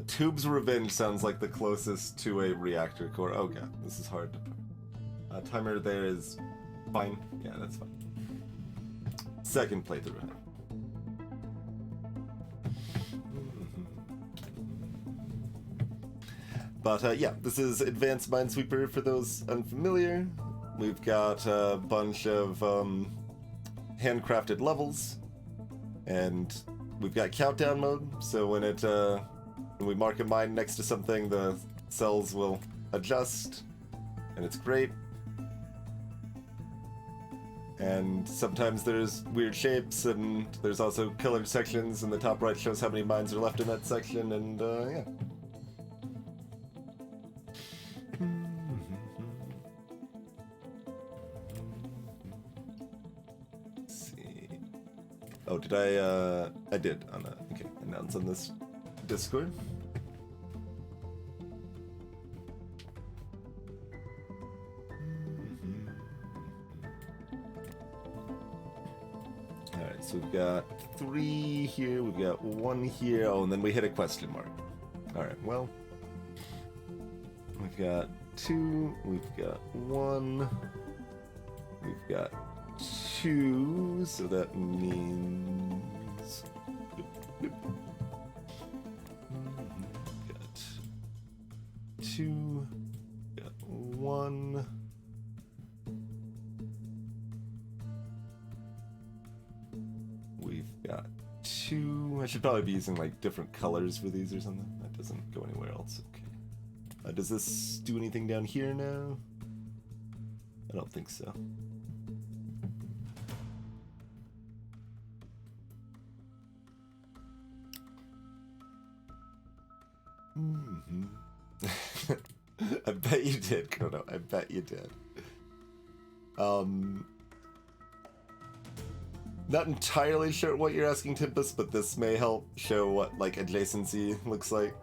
Tube's Revenge sounds like the closest to a reactor core. Oh god, this is hard to put. Timer there is fine. Yeah, that's fine. Second playthrough. But yeah, this is Advanced Minesweeper for those unfamiliar. We've got a bunch of handcrafted levels, and we've got countdown mode, so when we mark a mine next to something, the cells will adjust, and it's great. And sometimes there's weird shapes, and there's also colored sections, and the top right shows how many mines are left in that section, and yeah. Oh, did I did on okay, announce on this Discord. Alright, so we've got 3 here, we've got 1 here, oh, and then we hit a question mark. Alright, well, we've got 2, we've got 1, we've got 2, so that means got 2, got 1. We've got 2. I should probably be using like different colors for these or something. That doesn't go anywhere else. Okay. Does this do anything down here now? I don't think so. I bet you did, Chrono. I bet you did. Not entirely sure what you're asking, Tempest, but this may help show what like adjacency looks like.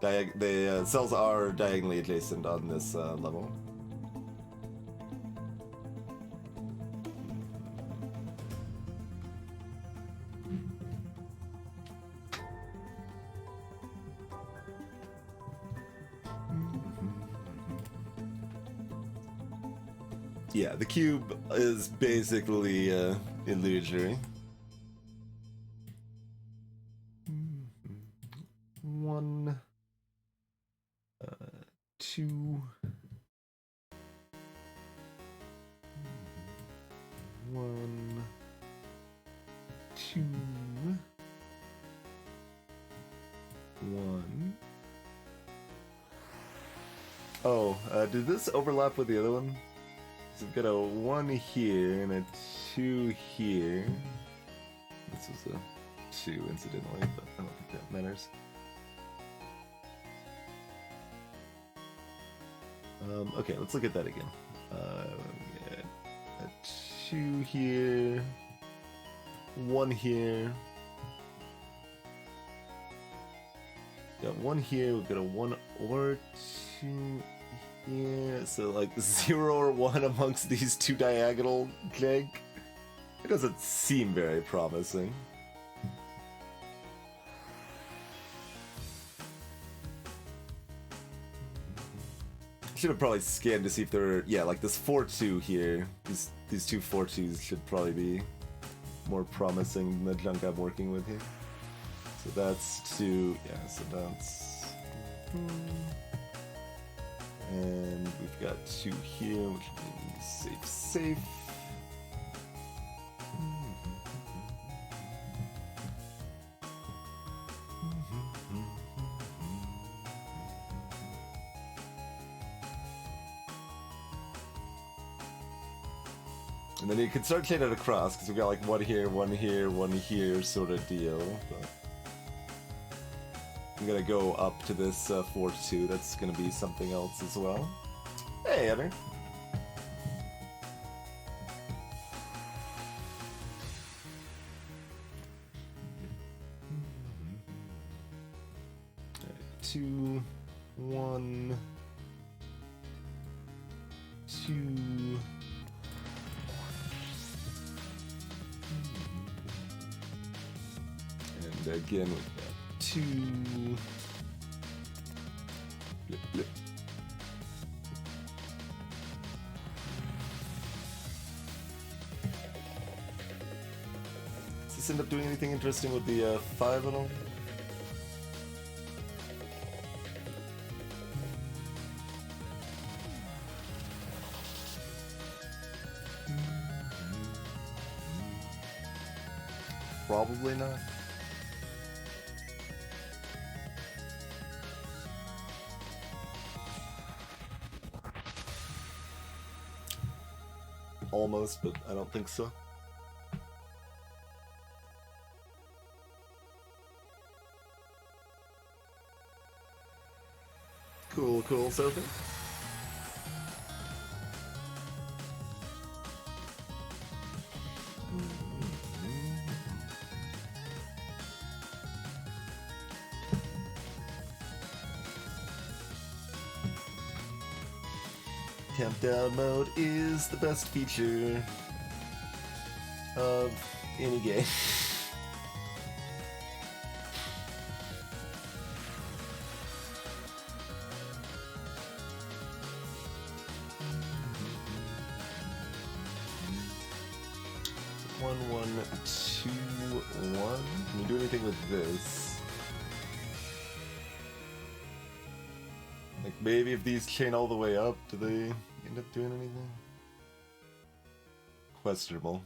The cells are diagonally adjacent on this level. Yeah, the cube is basically illusory. 1, 2, 1, 2, 1. Oh, did this overlap with the other one? So we've got a 1 here and a 2 here. This was a 2 incidentally, but I don't think that matters. Okay, let's look at that again. We got a 2 here, 1 here. Got 1 here, we've got a 1 or 2 here, so like 0 or 1 amongst these 2 diagonal jank. It doesn't seem very promising. Should have probably scanned to see if there were, yeah, like this 4-2 here. These 2 4-2s should probably be more promising than the junk I'm working with here. So that's 2, yeah, so that's... And we've got 2 here, which means safe. And then you can start chaining it across, because we've got like 1 here, 1 here, 1 here sort of deal. But I'm gonna go up to this 4-2. That's gonna be something else as well. Hey, Evan. Right, 2, 1, 2. And again, we've got 2. Blip, blip. Does this end up doing anything interesting with the 5 at all? Probably not. Almost, but I don't think so. Cool, Sophie. Countdown mode is the best feature of any game. One, 2, 1. Can you do anything with this? Like maybe if these chain all the way up, do they end up doing anything? Questionable.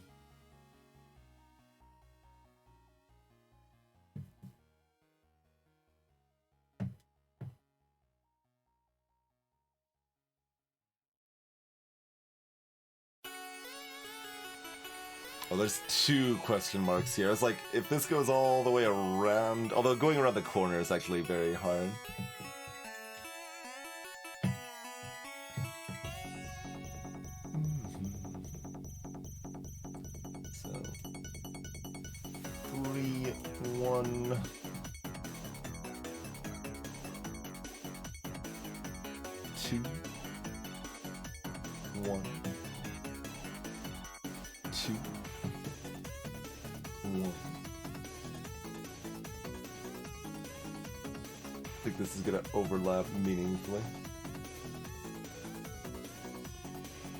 Oh, there's 2 question marks here. I was like, if this goes all the way around... Although going around the corner is actually very hard. So... 3, 1... 2... 1... 2... 1. I think this is gonna overlap meaningfully.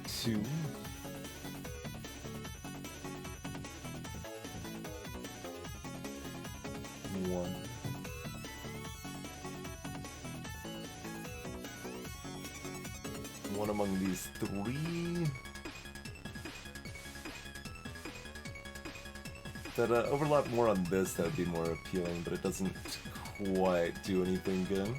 2. 1. 1 among these 3. That overlap more on this, that would be more appealing, but it doesn't quite do anything good.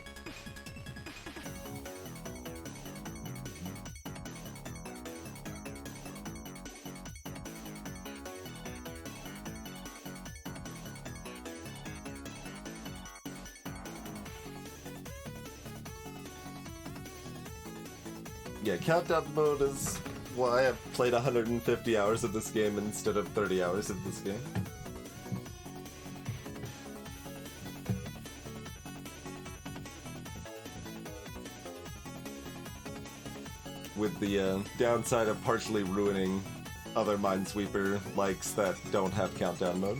Yeah, countdown mode is why I've played 150 hours of this game instead of 30 hours of this game. With the downside of partially ruining other Minesweeper likes that don't have countdown mode.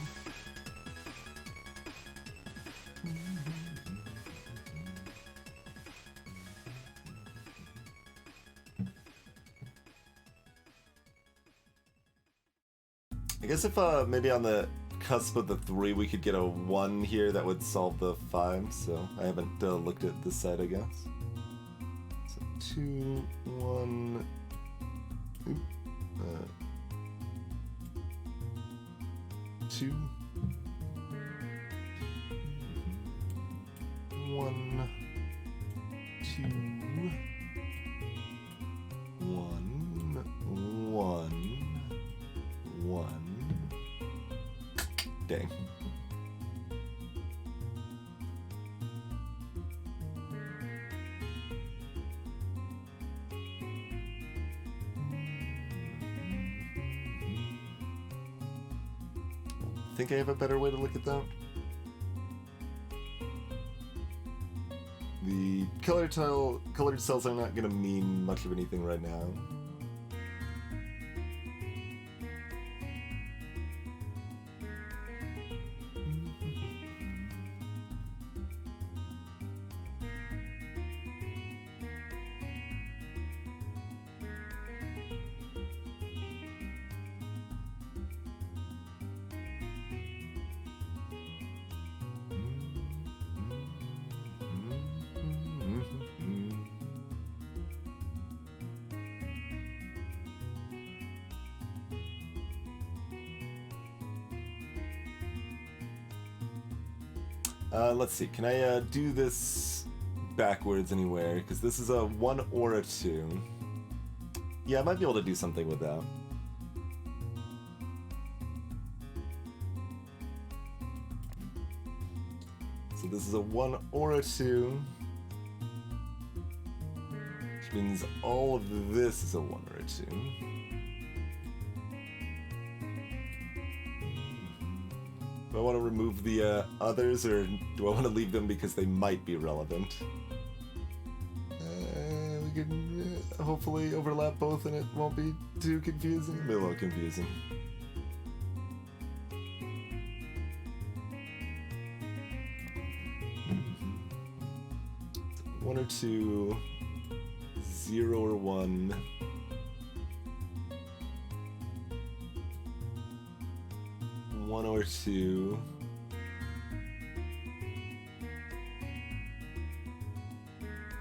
I guess if maybe on the cusp of the 3 we could get a 1 here, that would solve the 5, so I haven't looked at this side, I guess. So 2, 1... 2... 1... 2... 1... 1... 1... Dang. Think I have a better way to look at that? The colored cells are not gonna mean much of anything right now. Let's see. Can I do this backwards anywhere? Because this is a 1 or a 2. Yeah, I might be able to do something with that. So this is a 1 or a 2. Which means all of this is a 1 or a 2. Do I want to remove the others, or do I want to leave them because they might be relevant? We can hopefully overlap both and it won't be too confusing. It'll be a little confusing. One or two, 0 or 1. One or 2.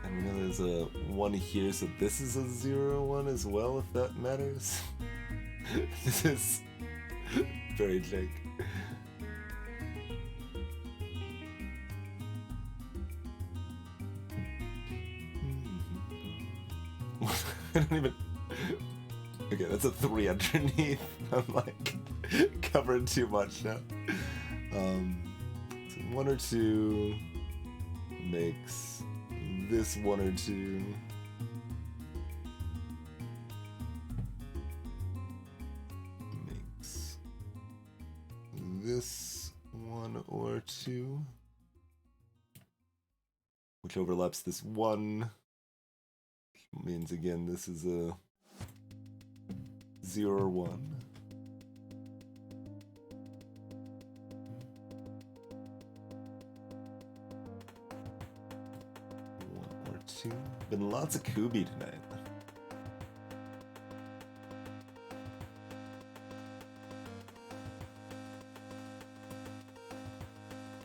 And we know there's a 1 here, so this is a 0 1 as well, if that matters. This is very jank. I don't even... Okay, that's a 3 underneath. I'm like covered too much now. So 1 or 2 makes this 1 or 2. Makes this 1 or 2. Which overlaps this 1. Means again this is a 0 or 1. 1 or 2. Been lots of Kubi tonight.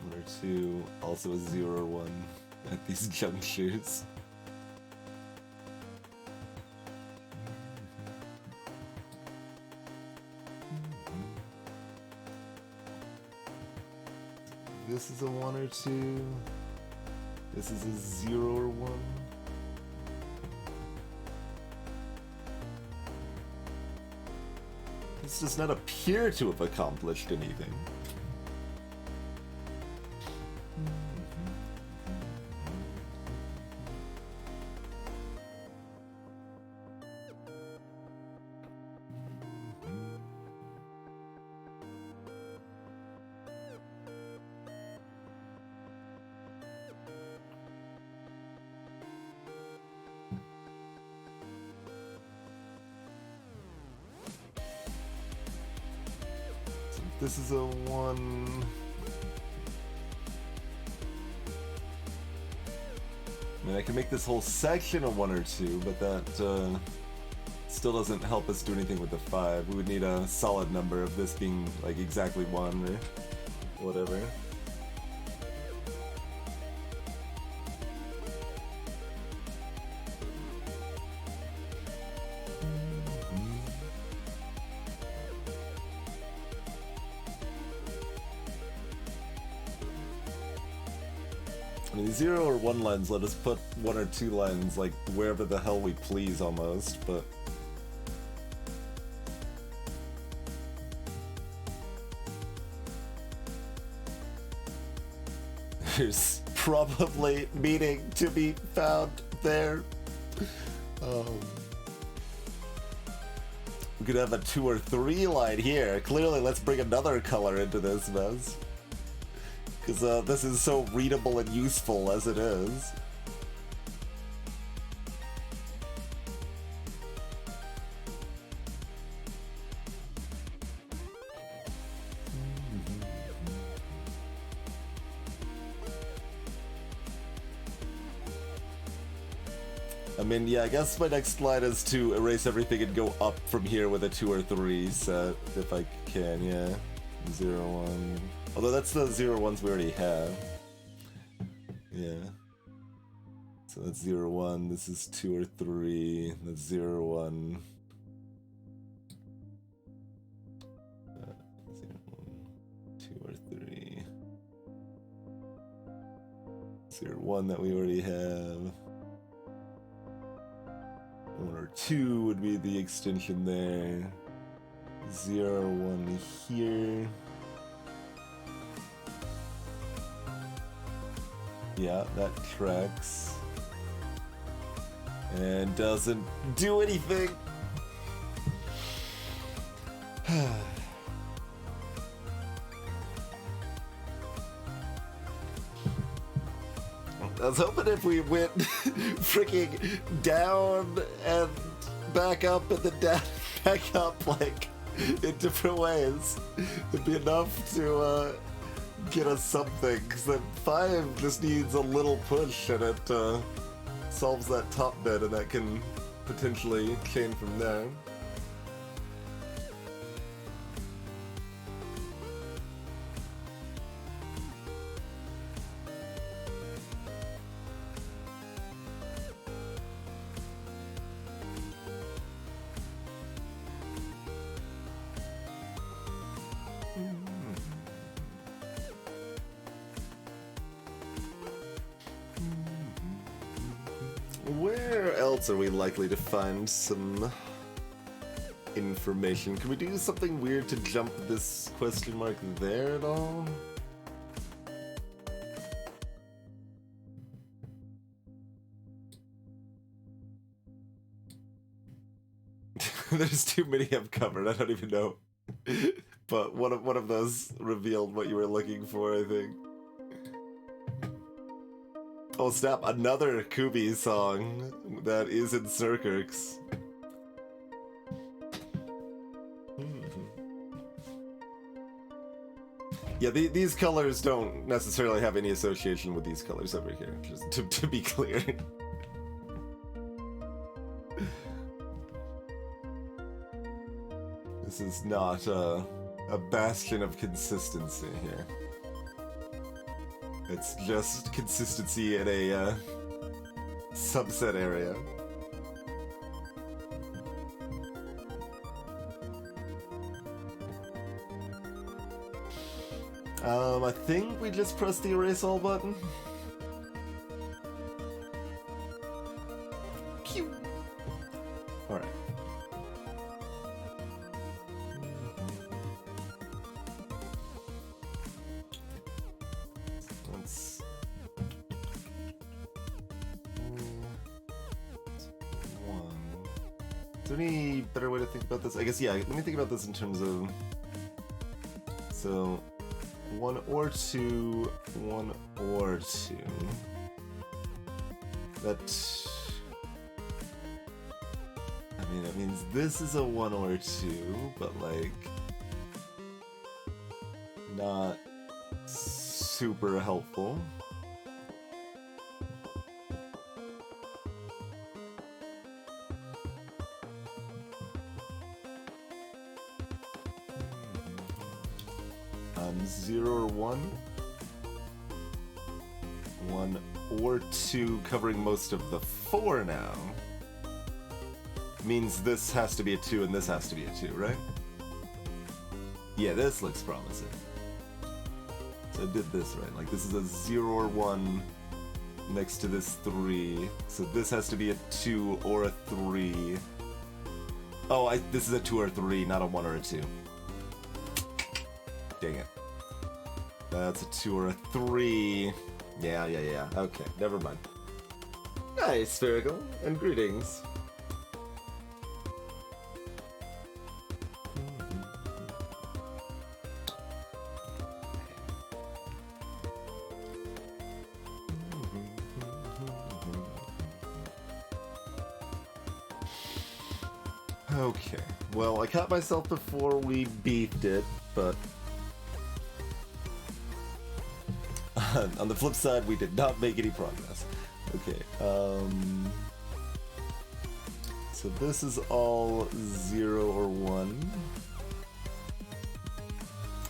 One or 2, also a 0 or 1 at these junctures. This is a 1 or 2. This is a 0 or 1. This does not appear to have accomplished anything. This is a 1. I mean, I can make this whole section a 1 or 2, but that still doesn't help us do anything with the 5. We would need a solid number of this being like exactly 1 or whatever. I mean, 0 or 1 lines let us put 1 or 2 lines like wherever the hell we please almost, but there's probably meaning to be found there. We could have a 2 or 3 line here. Clearly, let's bring another color into this mess. Because this is so readable and useful as it is. I mean, yeah, I guess my next line is to erase everything and go up from here with a 2 or 3 set, if I can, yeah. 0, 1. Although that's the 0 1s we already have. Yeah. So that's 0, 1. This is 2 or 3. That's 0, 1. 0, 1, 2 or 3. 0, 1 that we already have. 1 or 2 would be the extension there. 0, 1 here. Yeah, that tracks. And doesn't do anything. I was hoping if we went freaking down and back up and then down back up, like, in different ways, it'd be enough to get us something. Because then 5 just needs a little push and it solves that top bit, and that can potentially chain from there. Where else are we likely to find some information? Can we do something weird to jump this question mark there at all? There's too many I've covered, I don't even know. But one of those revealed what you were looking for, I think. Oh snap, another Kubi song that is in Circurx. Yeah, these colors don't necessarily have any association with these colors over here, just to be clear. This is not a bastion of consistency here. It's just consistency in a subset area. I think we just press the erase all button. Pew! Alright. Let's... Is there any better way to think about this? I guess, yeah, let me think about this in terms of... So... 1 or 2, 1 or 2. That... I mean, it means this is a 1 or 2, but like... not super helpful. Zero or 1. 1 or 2 covering most of the 4 now. Means this has to be a 2 and this has to be a 2, right? Yeah, this looks promising. So I did this right. Like this is a 0 or 1 next to this 3. So this has to be a 2 or a 3. Oh, this is a 2 or 3, not a 1 or a 2. Dang it. That's a 2 or a 3. Yeah. Okay, never mind. Nice, Spherical, and greetings. Okay, well, I caught myself before we beefed it, but... on the flip side, we did not make any progress. Okay, so this is all 0 or 1.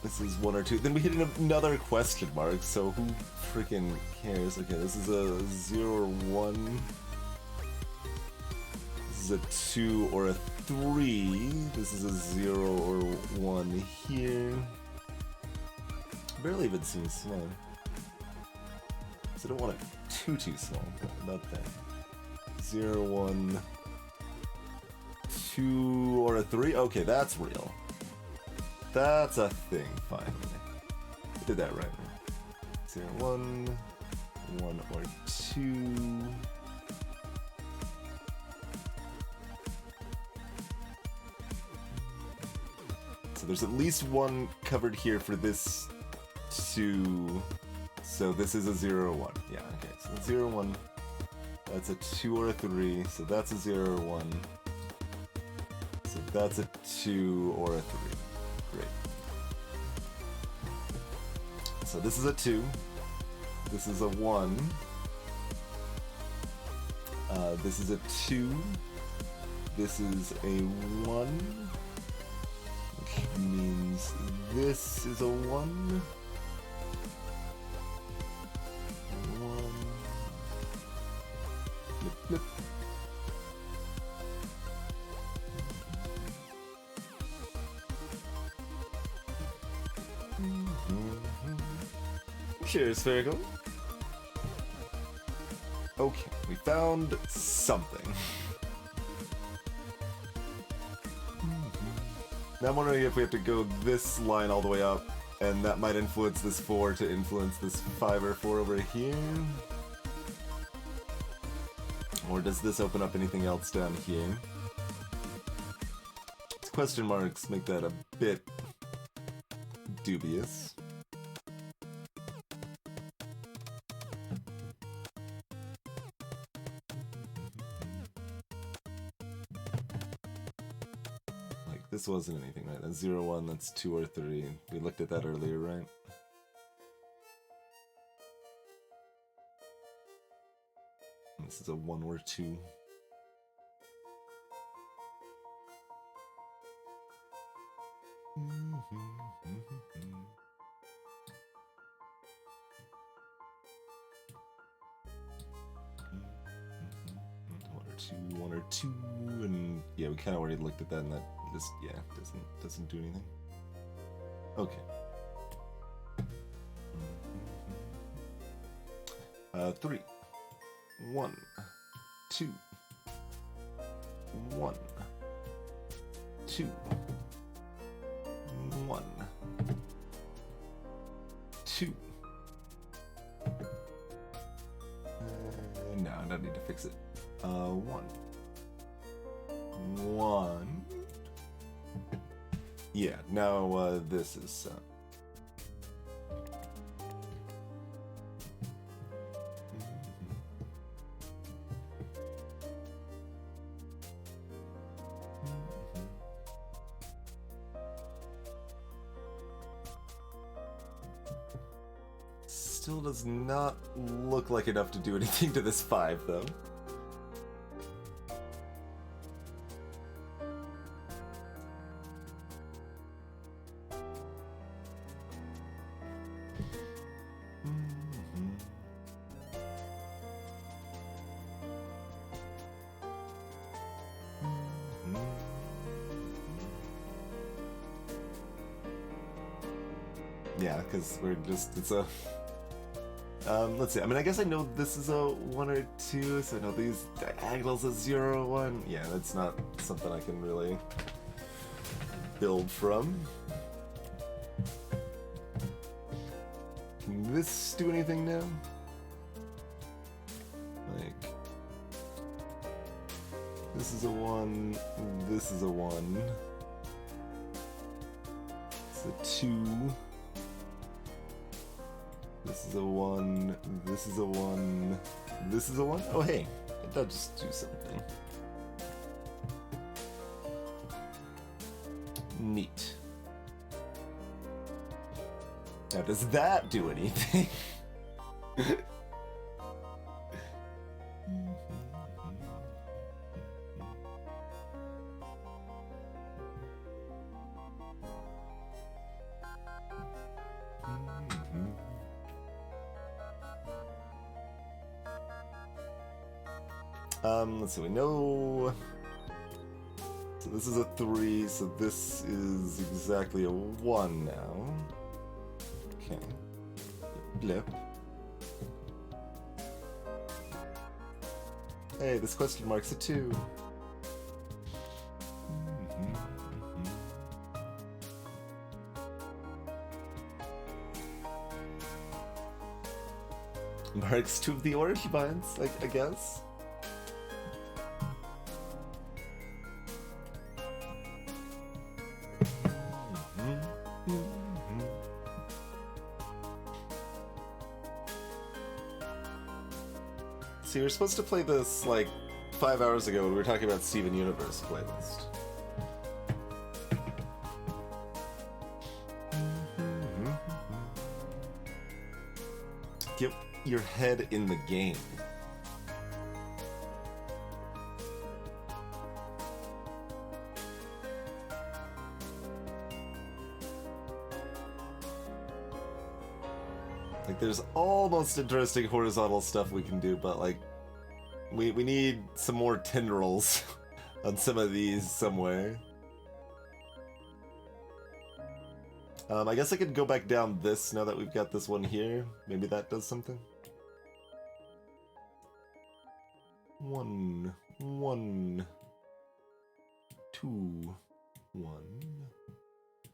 This is 1 or 2. Then we hit another question mark, so who freaking cares? Okay, this is a 0 or 1. This is a 2 or a 3. This is a 0 or 1 here. Barely even seems small. I don't want it too small. About that. 0, 1, 2, or a 3? Okay, that's real. That's a thing, finally. I did that right. 0, 1, 1 or 2. So there's at least one covered here for this 2. So this is a 0 or 1. Yeah, okay. So 0, 1. That's a 2 or a 3. So that's a 0 or 1. So that's a 2 or a 3. Great. So this is a 2. This is a 1. This is a 2. This is a 1. Which means this is a 1. 1. Flip, flip. Cheers, spherical. Okay, we found something. Now I'm wondering if we have to go this line all the way up, and that might influence this 4 to influence this 5 or 4 over here. Or does this open up anything else down here? These question marks make that a bit dubious. This wasn't anything, right? That's 0, 1, that's 2 or 3. We looked at that earlier, right? This is a 1 or 2. One or two, and yeah, we kind of already looked at that, and that just doesn't do anything. Okay. 3, 1, 2, 1, 2, 1, 2. No, I don't need to fix it. 1. 1. Yeah, now this is still does not look like enough to do anything to this 5, though. Yeah, because we're just, it's a... let's see, I mean, I guess I know this is a 1 or 2, so I know these diagonals is 0 or 1. Yeah, that's not something I can really build from. Can this do anything now? Like... This is a 1, this is a 1. It's a 2. This is a 1, this is a 1, this is a 1? Oh hey, it does do something. Neat. Now does that do anything? Let's see, we know... So this is a 3, so this is exactly a 1 now. Okay. Blip. Hey, this question mark's a 2. Marks 2 of the orange vines, I guess. See, we were supposed to play this like 5 hours ago when we were talking about Steven Universe playlist. Get your head in the game. Like, there's almost interesting horizontal stuff we can do, but like, we need some more tendrils on some of these somewhere. I guess I could go back down this now that we've got this one here. Maybe that does something. 1, 1, 2, 1,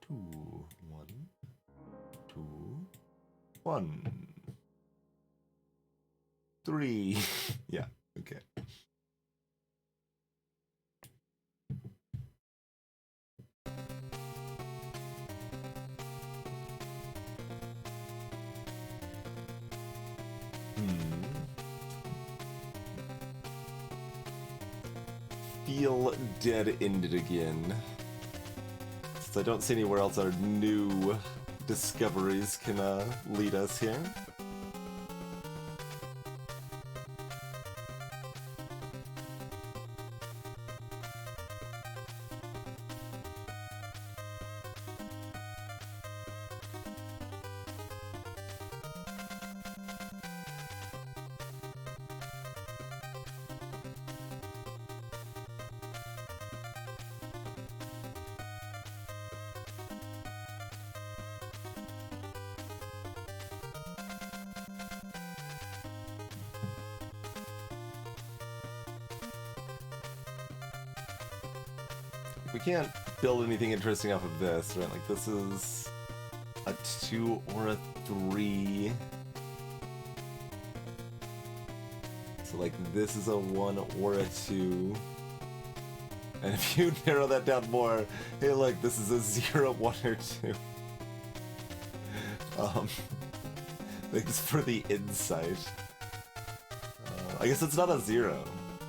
2, 1, 2, 1, 3. Yeah, okay. Feel dead-ended again. Since I don't see anywhere else our new discoveries can lead us here. We can't build anything interesting off of this, right? Like, this is a 2 or a 3. So, like, this is a 1 or a 2. And if you narrow that down more, hey, look, this is a 0, 1, or 2. Thanks for the insight. I guess it's not a 0.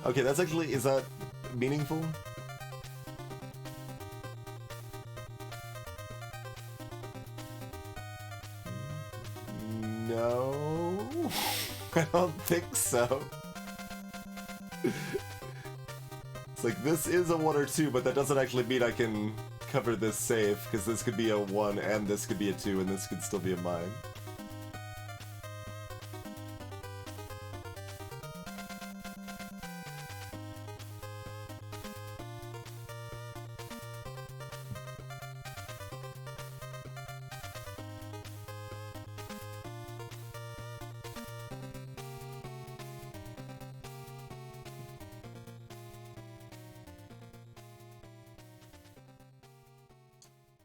Okay, that's actually, is that meaningful? No, I don't think so. It's like, this is a 1 or 2, but that doesn't actually mean I can cover this safe, because this could be a 1 and this could be a 2 and this could still be a mine.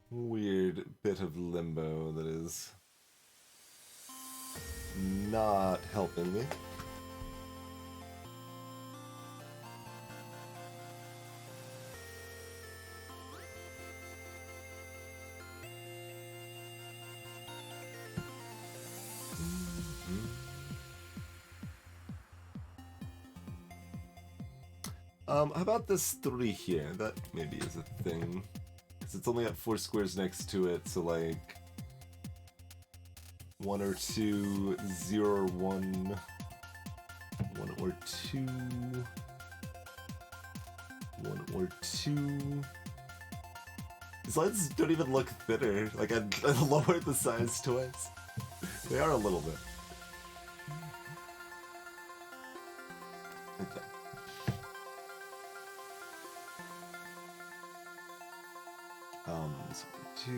Weird bit of limbo that is not helping me. How about this 3 here? That maybe is a thing. Because it's only got 4 squares next to it, so like 1 or 2, 0 or 1, 1 or 2, 1 or 2. These lines don't even look thinner. Like, I lowered the size twice. They are a little bit. Okay. So 2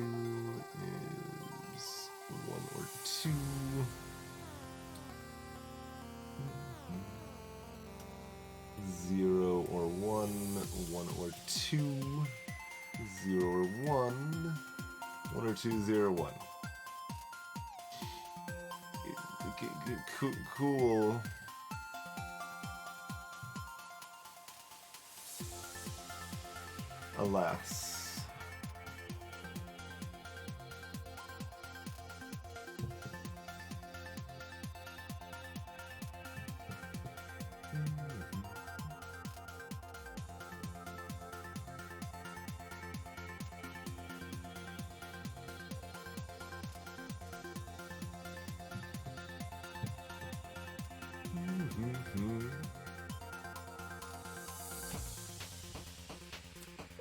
is 1 or 2. 0 or 1, 1 or 2, 0 or 1, 1 or 2, 0, 1. Cool. Alas.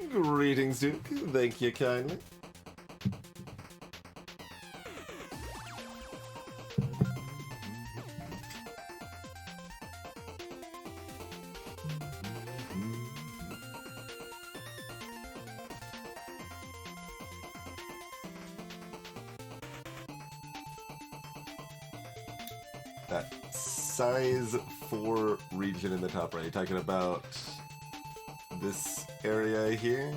Greetings, Duke. Thank you kindly. That size 4 region in the top right, talking about this area here.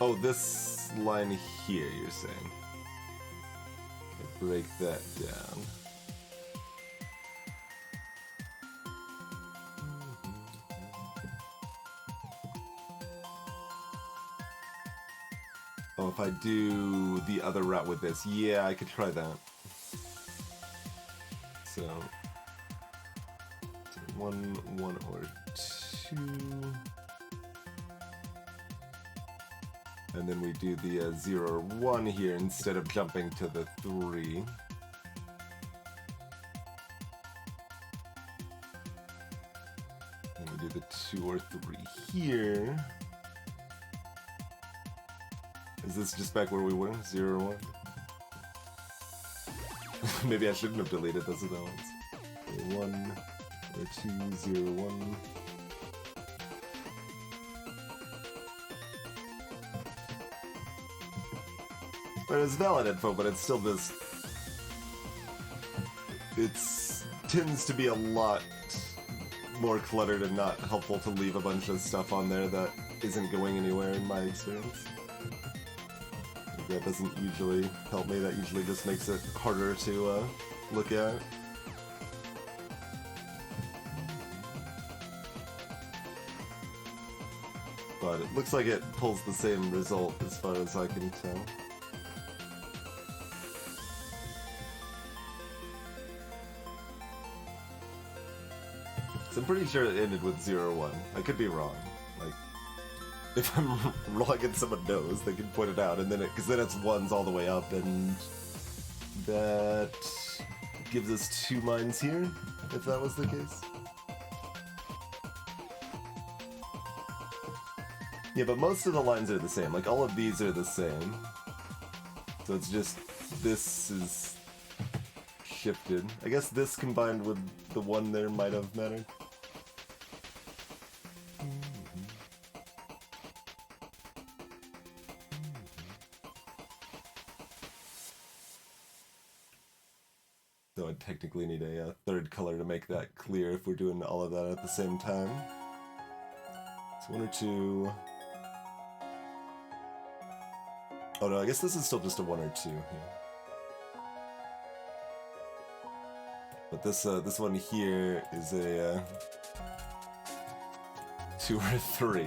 Oh, this line here, you're saying. Okay, break that down. Oh, if I do the other route with this, yeah, I could try that. So 1 or 2. And then we do the 0 or 1 here instead of jumping to the 3. And we do the 2 or 3 here. Is this just back where we were? 0 or 1? Maybe I shouldn't have deleted those other ones. 1 or 2, 0, 1. It's valid info, but it's still this. It tends to be a lot more cluttered and not helpful to leave a bunch of stuff on there that isn't going anywhere in my experience. That doesn't usually help me, that usually just makes it harder to look at. But it looks like it pulls the same result as far as I can tell. So I'm pretty sure it ended with 0 or 1. I could be wrong. Like, if I'm wrong and someone knows, they can point it out, and then because then it's 1s all the way up, and that gives us 2 mines here, if that was the case. Yeah, but most of the lines are the same. Like, all of these are the same. So it's just, this is shifted. I guess this combined with the 1 there might have mattered. So I technically need a third color to make that clear if we're doing all of that at the same time. So 1 or 2. Oh no, I guess this is still just a 1 or 2 here. But this this one here is a 2 or 3.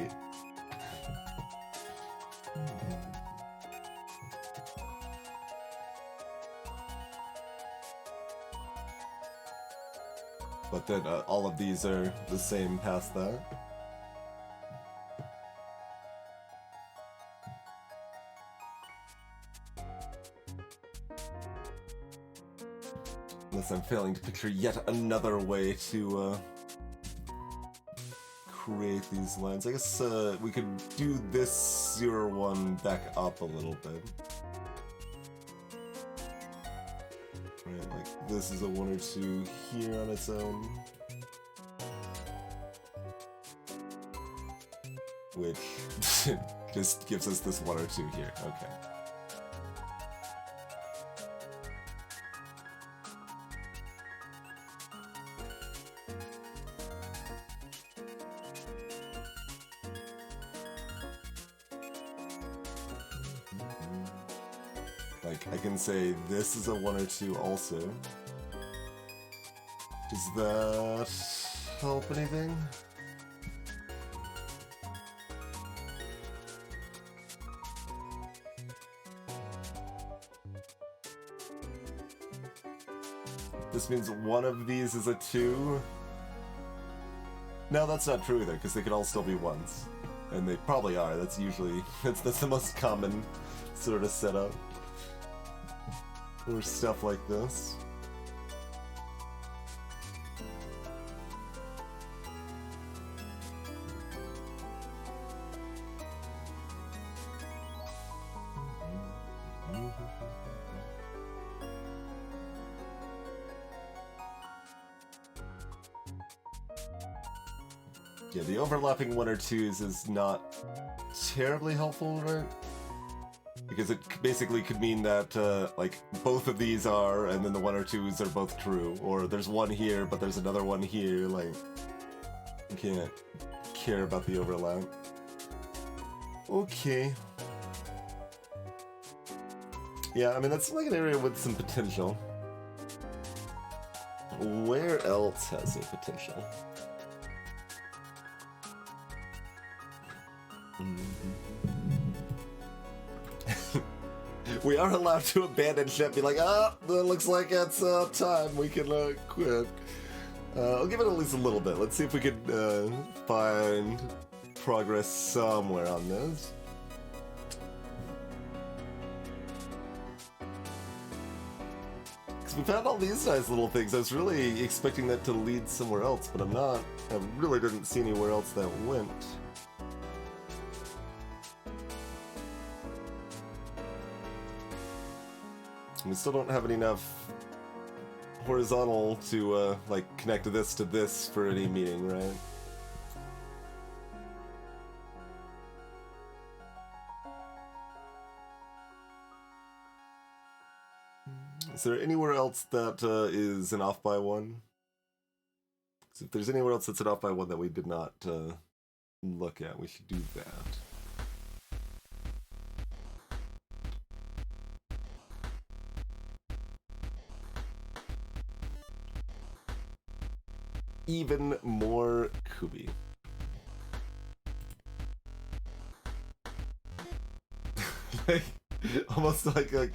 But then all of these are the same past that. Unless I'm failing to picture yet another way to create these lines. I guess we could do this 0 1 back up a little bit. Right, like this is a 1 or 2 here on its own. which just gives us this 1 or 2 here. Okay. Like, I can say this is a 1 or 2 also. Does that help anything? This means one of these is a 2. No, that's not true either, because they could all still be 1s. And they probably are. That's usually... That's the most common sort of setup for stuff like this. Yeah, the overlapping 1 or 2s is not terribly helpful, right? Because it basically could mean that, like, both of these are, and then the 1 or 2s are both true. Or there's one here, but there's another one here, like... You can't care about the overlap. Okay. Yeah, I mean, that's like an area with some potential. Where else has any potential? We are allowed to abandon ship, be like, ah, it looks like it's time, we can quit. I'll give it at least a little bit. Let's see if we can find progress somewhere on this. Because we found all these nice little things. I was really expecting that to lead somewhere else, but I'm not. I really didn't see anywhere else that went. We still don't have enough horizontal to, like, connect this to this for any meaning, right? Is there anywhere else that is an off by 1? So if there's anywhere else that's an off by 1 that we did not look at, we should do that. Even more Kubi. Like, almost like did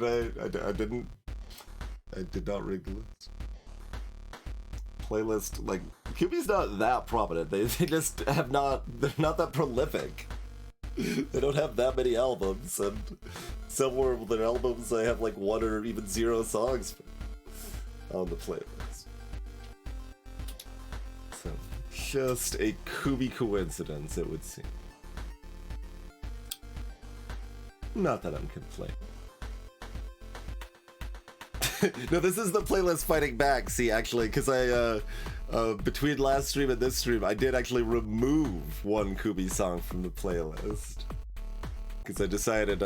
I did not rig the list. Playlist, like, Kubi's not that prominent. They just have not, they're not that prolific. They don't have that many albums, and somewhere with their albums they have like 1 or even 0 songs on the playlist. So, just a Kubi coincidence, it would seem. Not that I'm complaining. No, this is the playlist fighting back, see, actually, because I, between last stream and this stream, I did actually remove 1 Kubi song from the playlist. Because I decided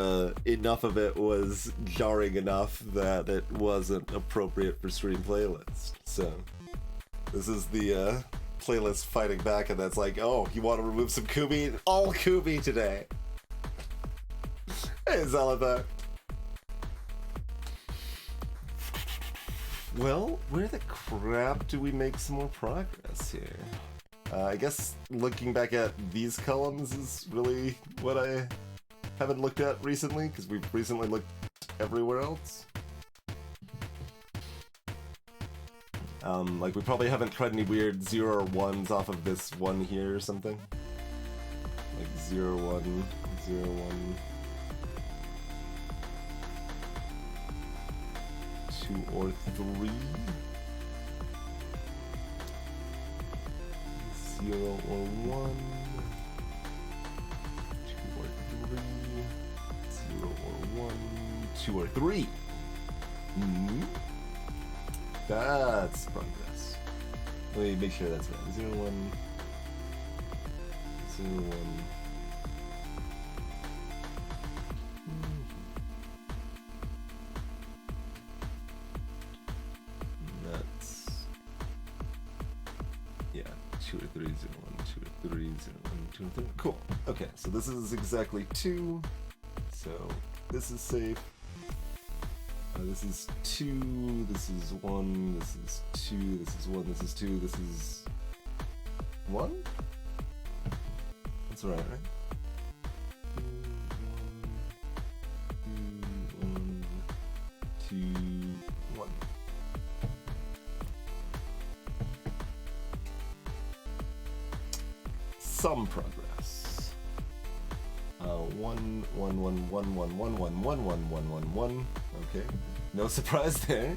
enough of it was jarring enough that it wasn't appropriate for stream playlist. So, this is the playlist fighting back, and that's like, oh, you want to remove some Kubi? All Kubi today! Hey, Zalata. Well, where the crap do we make some more progress here? I guess looking back at these columns is really what I haven't looked at recently, because we've recently looked everywhere else. Like, we probably haven't tried any weird 0 or 1s off of this one here or something. Like 0, 1, 0, 1. 2 or 3. 0 or 1. 2 or 3. 0 or 1. 2 or 3. Mm-hmm. That's progress. Let me make sure that's right. 0, 1. 0, 1. That's, yeah, 2 or 3, 0, 1, 2 or 3, 0, 1, 2 or 3. Cool. Okay, so this is exactly 2. So this is safe. This is 2, this is 1, this is 2, this is 1, this is 2, this is 1? That's right, right? 2, 1. Some progress. 1, 1, 1, 1, 1, 1, 1, 1, 1, 1, 1, 1. Okay, no surprise there.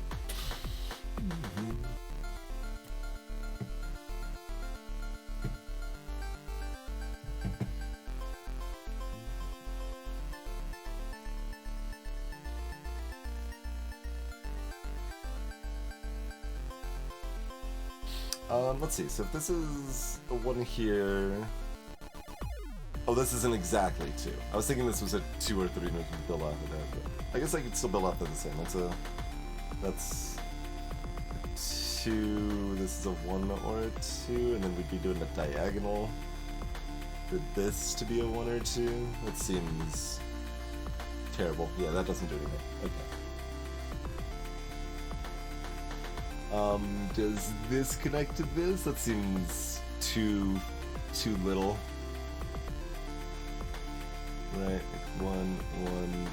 Let's see, so if this is a 1 here... Oh, this isn't exactly 2. I was thinking this was a 2 or 3 and we could build off of that, but I guess I could still build off of the same. That's 2, this is a 1 or a 2, and then we'd be doing a diagonal for this to be a 1 or 2. That seems terrible. Yeah, that doesn't do anything. Okay. Does this connect to this? That seems too little. Right, 1, 1.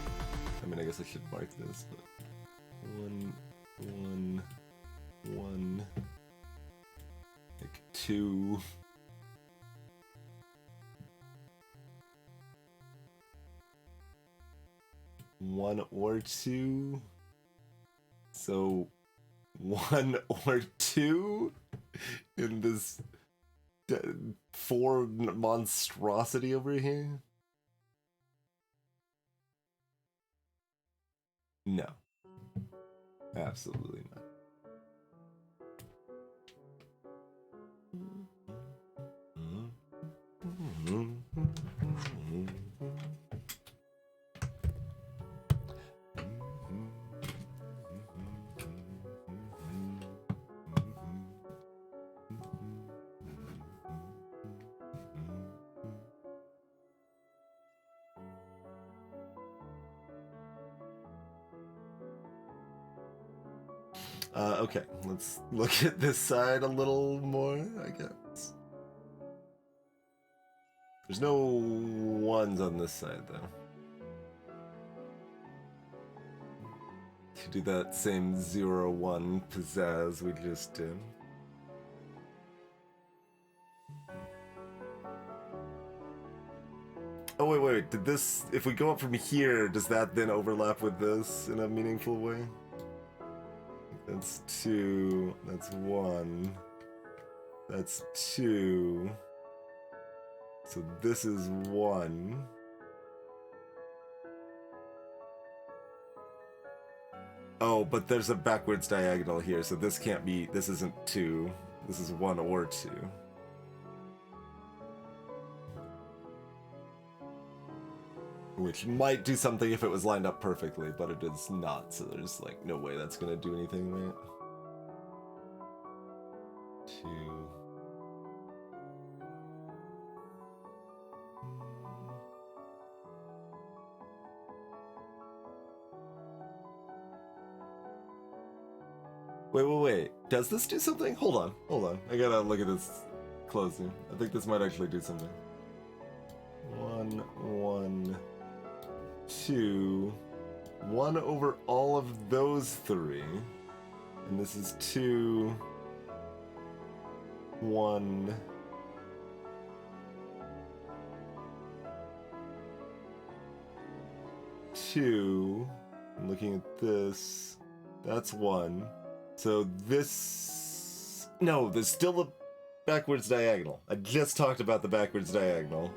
I mean, I guess I should mark this, but 1, 1, 1. Like 2. One or 2. So 1 or 2 in this 4 monstrosity over here? No. Absolutely not. Okay, let's look at this side a little more, I guess. There's no 1s on this side, though. To do that same 0-1 pizzazz we just did. Oh, wait, did this... If we go up from here, does that then overlap with this in a meaningful way? That's 2, that's 1, that's 2, so this is 1. Oh, but there's a backwards diagonal here, so this can't be, this isn't 2, this is 1 or 2. Which might do something if it was lined up perfectly, but it is not, so there's like no way that's gonna do anything, right? 2. Wait. Does this do something? Hold on. I gotta look at this closely. I think this might actually do something. 1, 1, 2, 1 over all of those 3. And this is 2, 1. Two. I'm looking at this. That's 1. So this... No, there's still a backwards diagonal. I just talked about the backwards diagonal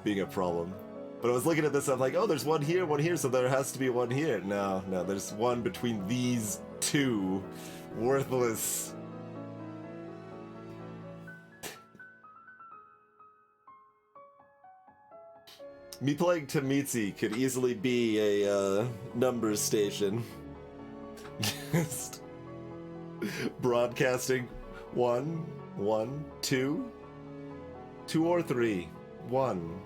being a problem. But I was looking at this, I'm like, oh, there's 1 here, so there has to be 1 here. No, there's 1 between these 2 worthless... Me playing Tametsi could easily be a numbers station. Just broadcasting 1, 1, 2, 2 or 3, 1,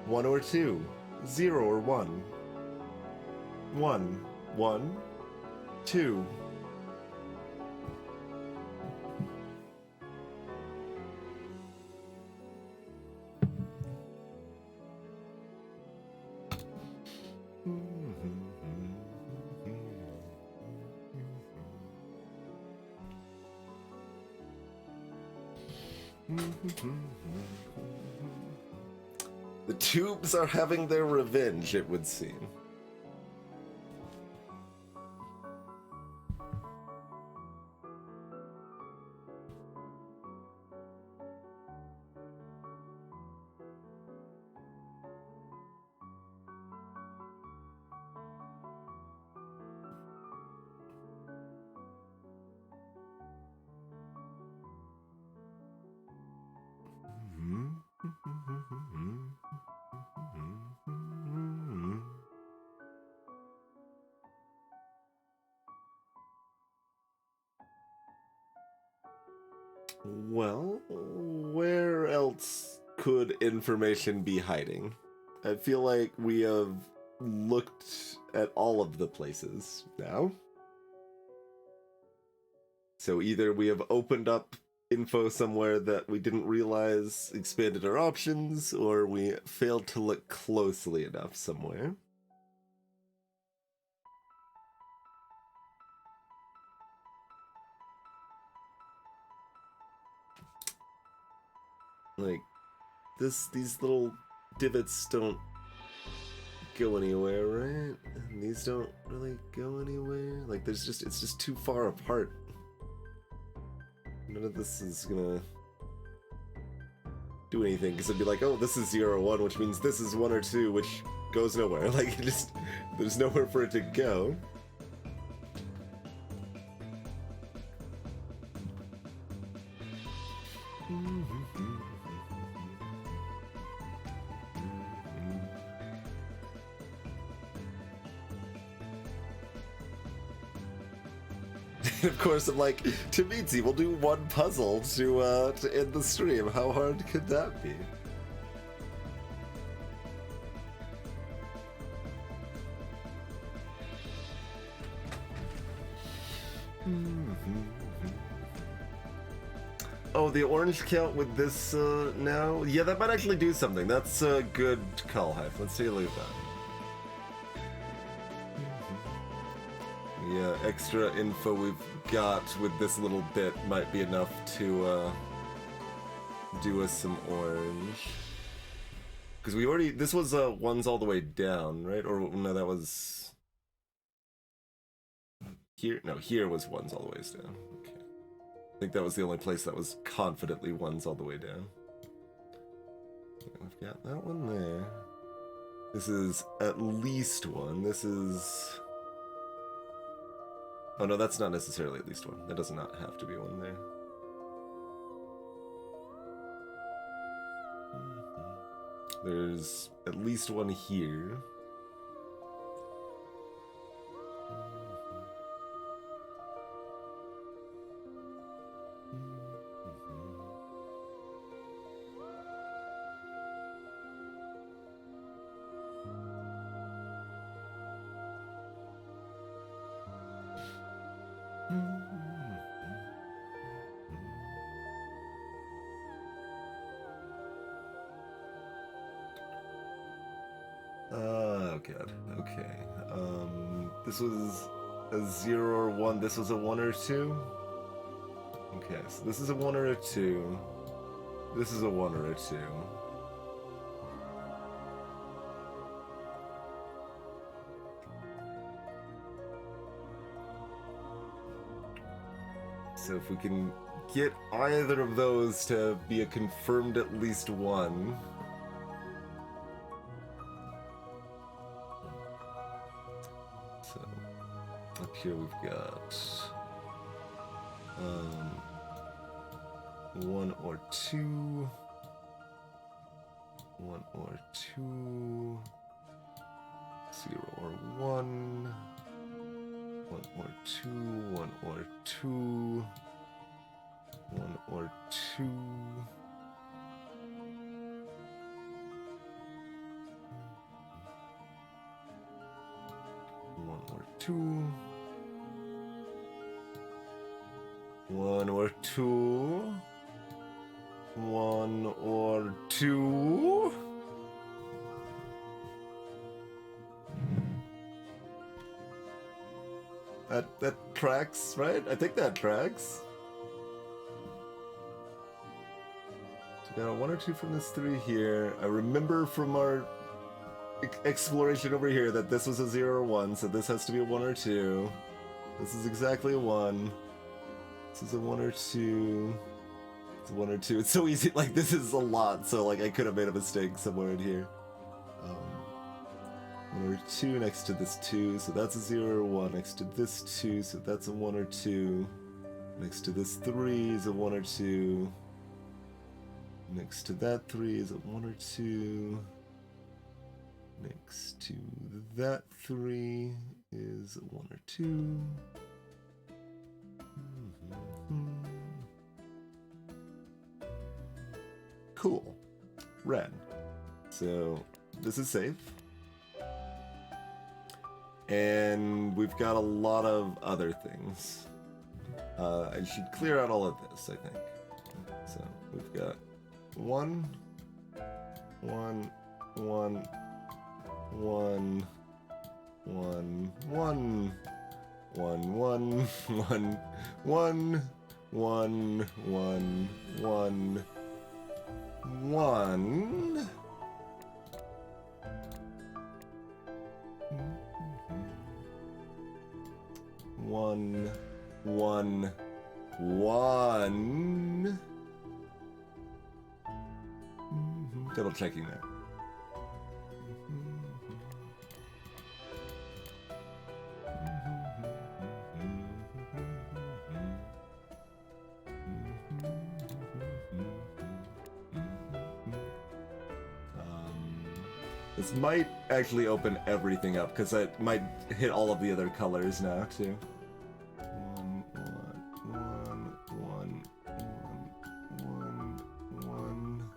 1 or 2, 0 or 1, 1, 1, 2. The tubes are having their revenge, it would seem. Well, where else could information be hiding? I feel like we have looked at all of the places now. So either we have opened up info somewhere that we didn't realize expanded our options, or we failed to look closely enough somewhere. Like, these little divots don't go anywhere, right? And these don't really go anywhere. Like, it's just too far apart. None of this is gonna do anything, because it'd be like, oh, this is 0 or 1, which means this is 1 or 2, which goes nowhere. Like, there's nowhere for it to go. Of course, I'm like, Tametsi, we'll do one puzzle to end the stream. How hard could that be? Oh, the orange count with this now? Yeah, that might actually do something. That's a good call, Hive. Let's take a look at that. Yeah, extra info we've got with this little bit might be enough to do us some orange. Because we already, this was ones all the way down, right? Or no, that was here. No, here was ones all the ways down. Okay, I think that was the only place that was confidently ones all the way down. We've got that one there. This is at least 1. This is. Oh no, that's not necessarily at least 1. That does not have to be 1 there. There's at least 1 here. Oh god, okay. This was a 0 or 1, this was a 1 or 2? Okay, so this is a 1 or a 2. This is a 1 or a 2. So if we can get either of those to be a confirmed at least 1. So up here we've got 1 or 2. 1 or 2. 0 or 1. 1 or 2. 1 or 2. 1 or 2. 1 or 2. 1 or 2. 1 or 2. That tracks, right? I think that tracks. So we got a 1 or 2 from this 3 here. I remember from our exploration over here that this was a 0 or 1, so this has to be a 1 or 2. This is exactly a 1. This is a 1 or 2. It's a 1 or 2. It's so easy. Like, this is a lot, so like I could have made a mistake somewhere in here. 1 or 2 next to this 2, so that's a 0 or 1. Next to this 2, so that's a 1 or 2. Next to this 3 is a 1 or 2. Next to that 3 is a 1 or 2. Next to that 3 is a 1 or 2. Cool. Red. So this is safe. And we've got a lot of other things. I should clear out all of this, I think. So we've got 1, 1, 1, 1, 1, 1, 1, 1, 1, 1, 1, 1, 1, 1. One, one, one. Double checking that. This might actually open everything up because it might hit all of the other colors now too. 1, 1, 1, 1, 1, 1.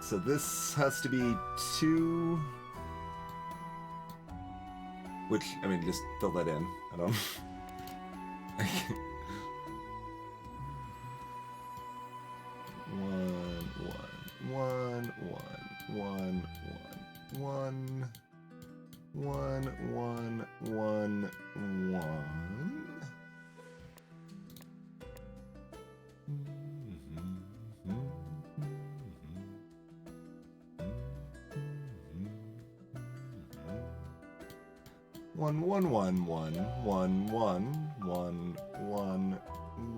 So this has to be 2, which, I mean, just fill that in. I don't... One, 1, 1, 1, 1, 1, 1,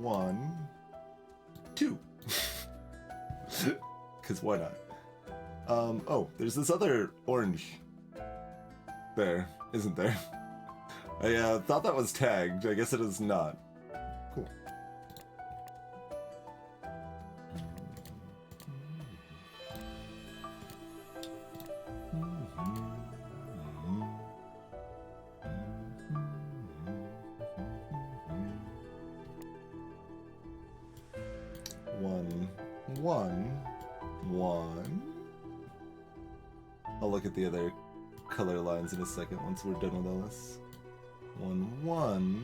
1, 2. Because why not? Oh, there's this other orange there, isn't there? I thought that was tagged. I guess it is not. Cool. One. I'll look at the other color lines in a second once we're done with all this. 1, 1.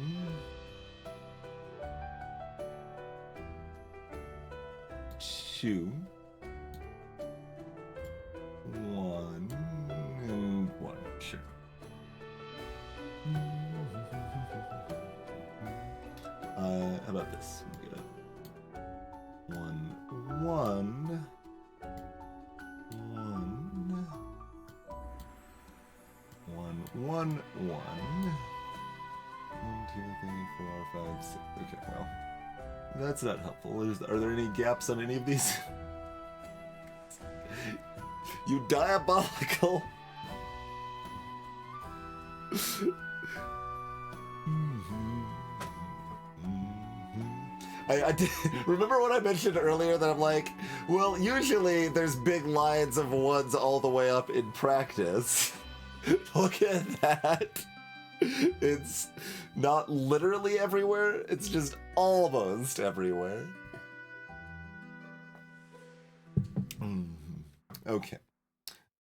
2. 1 and 1. Sure. How about this? We get a 1, 1. 1, 1. 1, 2, 3, 4, 5, 6. Okay, well, that's not helpful. Are there any gaps on any of these? You diabolical. I did, remember what I mentioned earlier that I'm like, well, usually there's big lines of ones all the way up in practice. Look at that. It's not literally everywhere, it's just almost everywhere. Okay.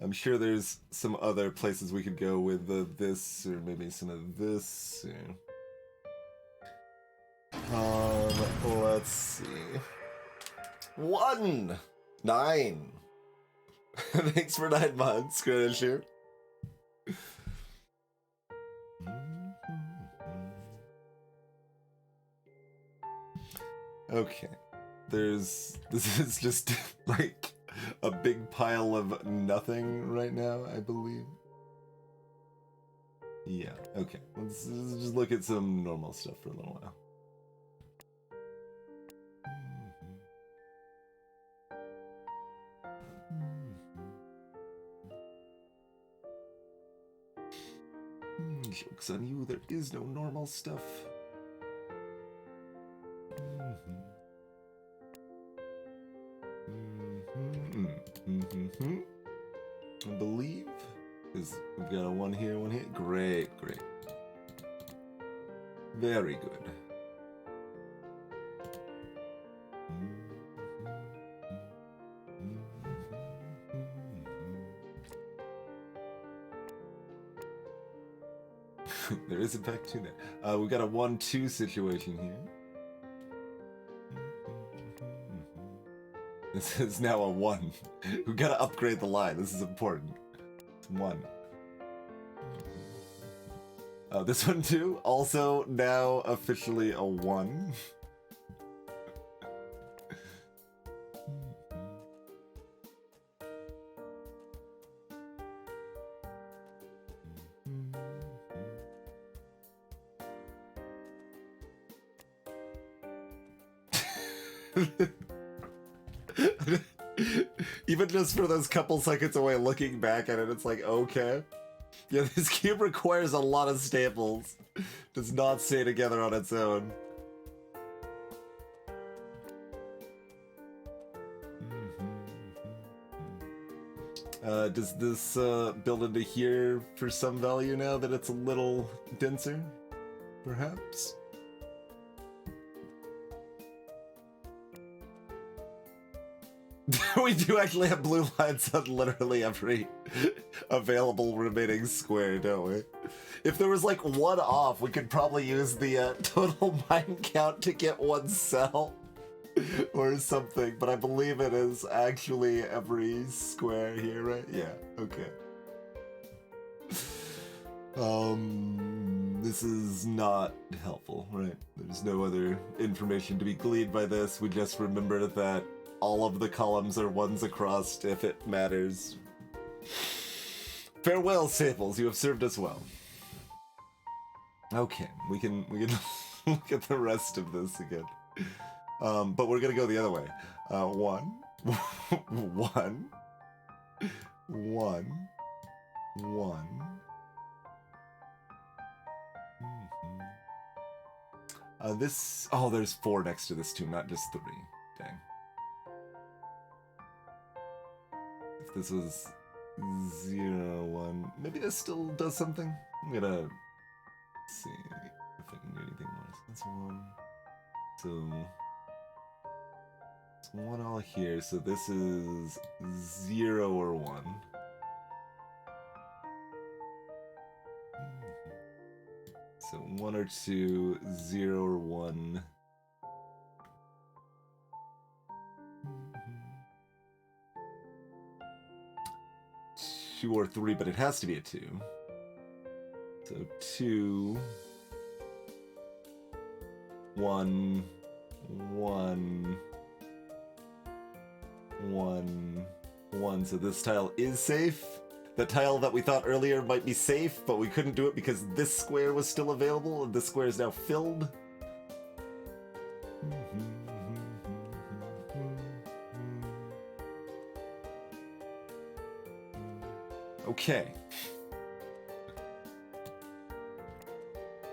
I'm sure there's some other places we could go with this, or maybe some of this. Let's see. 9. Thanks for 9 months, Granisher. Okay. This is just like a big pile of nothing right now, I believe. Yeah, okay. Let's just look at some normal stuff for a little while. Joke's on you, there is no normal stuff. I believe is we've got a 1 here, 1 here. Great. Very good. There is in fact 2 there. We've got a 1-2 situation here. This is now a 1. We've got to upgrade the line. This is important. It's 1. This one too, also now officially a 1. Even just for those couple seconds away looking back at it, it's like, okay. Yeah, this cube requires a lot of staples. Does not stay together on its own. Does this build into here for some value now that it's a little denser? Perhaps? We do actually have blue lines on literally every available remaining square, don't we? If there was like 1 off, we could probably use the total mine count to get 1 cell or something, but I believe it is actually every square here, right? Yeah, okay. This is not helpful, right? There's no other information to be gleaned by this. We just remember that all of the columns are 1s across if it matters. Farewell, Staples. You have served us well. Okay, we can look at the rest of this again. But we're gonna go the other way. 1, 1, 1, 1. This. Oh, there's 4 next to this too, not just 3. Dang. If this was 0, 1, maybe this still does something. I'm gonna see if I can do anything more. That's 1. So it's 1 all here. So this is 0 or 1. So 1 or 2, 0 or 1. 2 or 3, but it has to be a 2. So 2, 1, 1, 1, 1. So this tile is safe. The tile that we thought earlier might be safe, but we couldn't do it because this square was still available, and this square is now filled. Okay.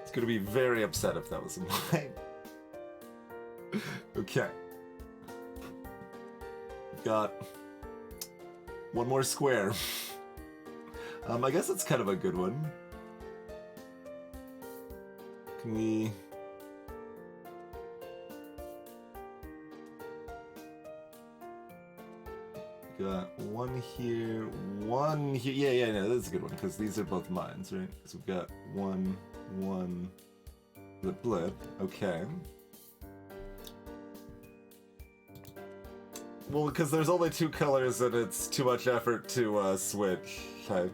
It's gonna be very upset if that was mine. Okay. Got one more square. I guess it's kind of a good one. Can we... Got one here, one here. Yeah, no, that's a good one, because these are both mines, right? So we've got one, blip, blip. Okay. Well, because there's only two colors and it's too much effort to switch. Okay.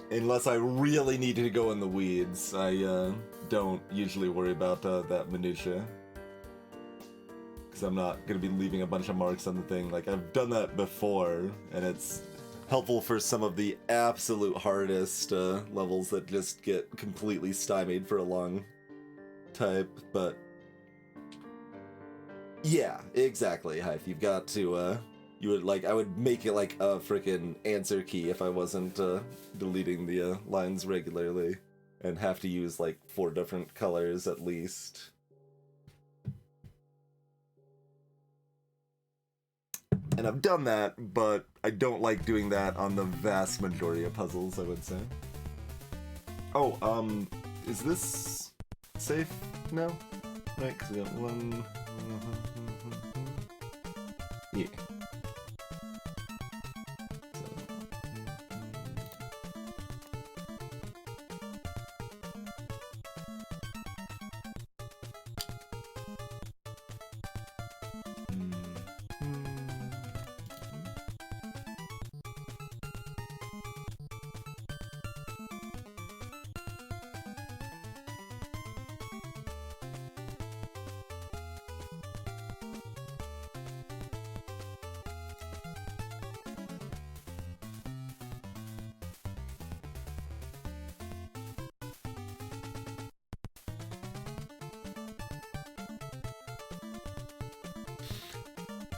Unless I really need to go in the weeds, I don't usually worry about that minutia. Because I'm not going to be leaving a bunch of marks on the thing. Like, I've done that before, and it's helpful for some of the absolute hardest levels that just get completely stymied for a long type, but... Yeah, exactly, Hive. You've got to, you would, like, I would make it like a freaking answer key if I wasn't deleting the lines regularly, and have to use like 4 different colors at least. And I've done that, but I don't like doing that on the vast majority of puzzles, I would say. Oh, is this safe now? Right, because we got one... Yeah.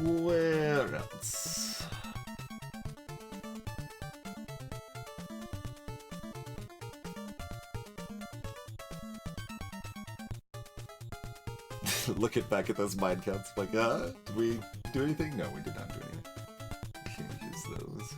Where else? Look back at those mind counts. Like, did we do anything? No, we did not do anything. Can't use those.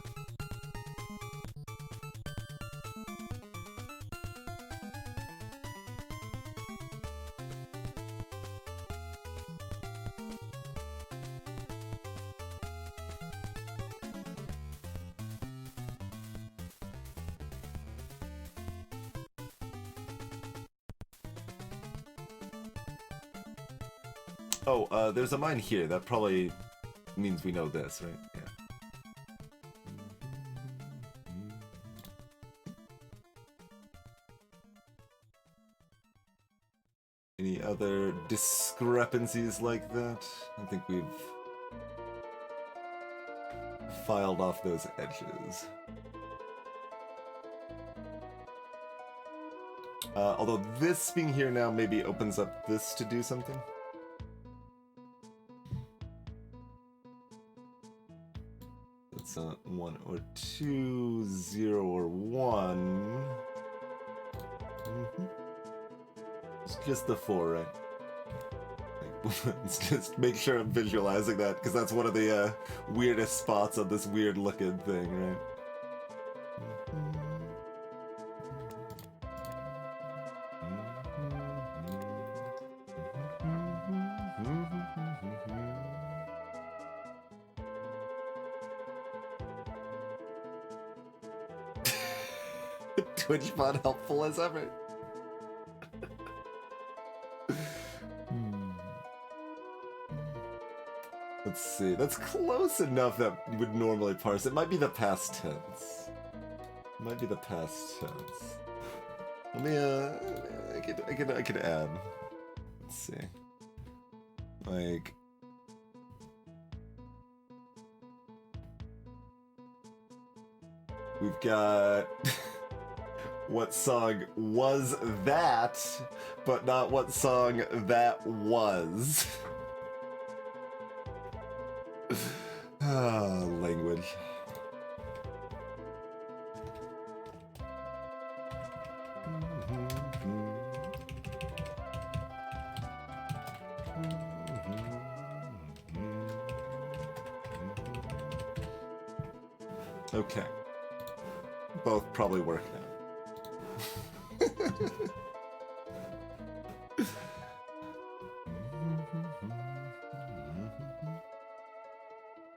Oh, there's a mine here. That probably means we know this, right? Yeah. Any other discrepancies like that? I think we've filed off those edges. Although this being here now maybe opens up this to do something. That's 1 or 2, 0 or 1. It's just the 4, right? Let's just make sure I'm visualizing that, because that's one of the weirdest spots on this weird looking thing, right? TwitchBot helpful as ever. Let's see, that's close enough that you would normally parse. It might be the past tense. It might be the past tense. Let me, I could add. Let's see. Like... We've got... What song was that, but not what song that was. Language. Okay. Both probably work now.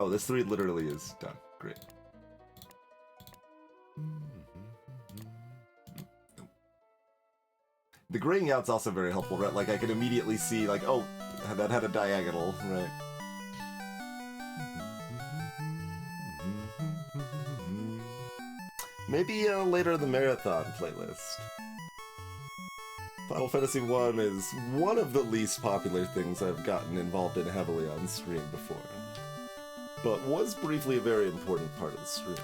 Oh, this 3 literally is done. Great. The graying out's also very helpful, right? Like, I can immediately see, like, oh, that had a diagonal, right? Maybe later in the marathon playlist. Final Fantasy 1 is one of the least popular things I've gotten involved in heavily on stream before, but was briefly a very important part of the stream.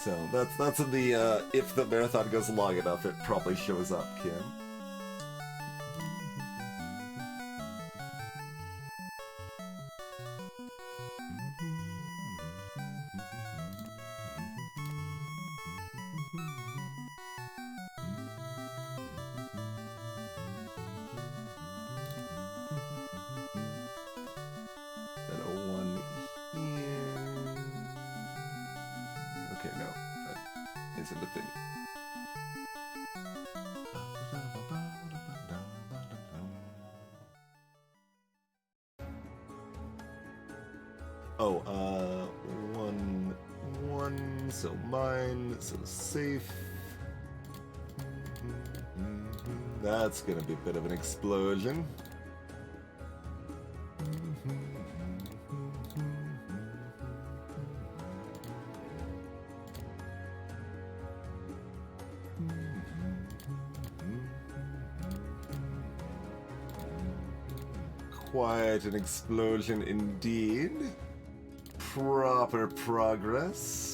So that's in the if the marathon goes long enough, it probably shows up, Kim. So mine, so safe. That's gonna be a bit of an explosion. Quite an explosion indeed. Proper progress.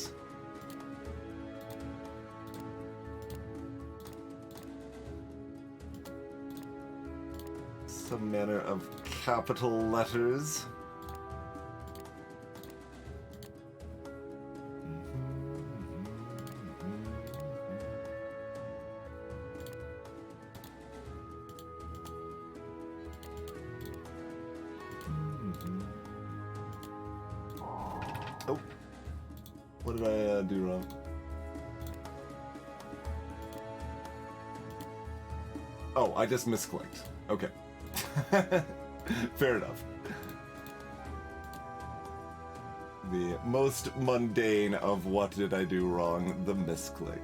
Some manner of capital letters. Oh, what did I do wrong? Oh, I just misclicked. Okay. Fair enough. The most mundane of what did I do wrong, the misclick.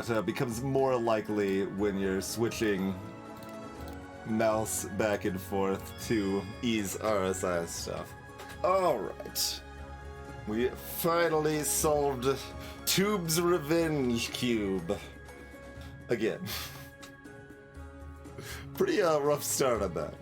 That becomes more likely when you're switching mouse back and forth to ease RSI stuff. Alright. We finally solved Tube's Revenge Cube. Again. Pretty rough start on that.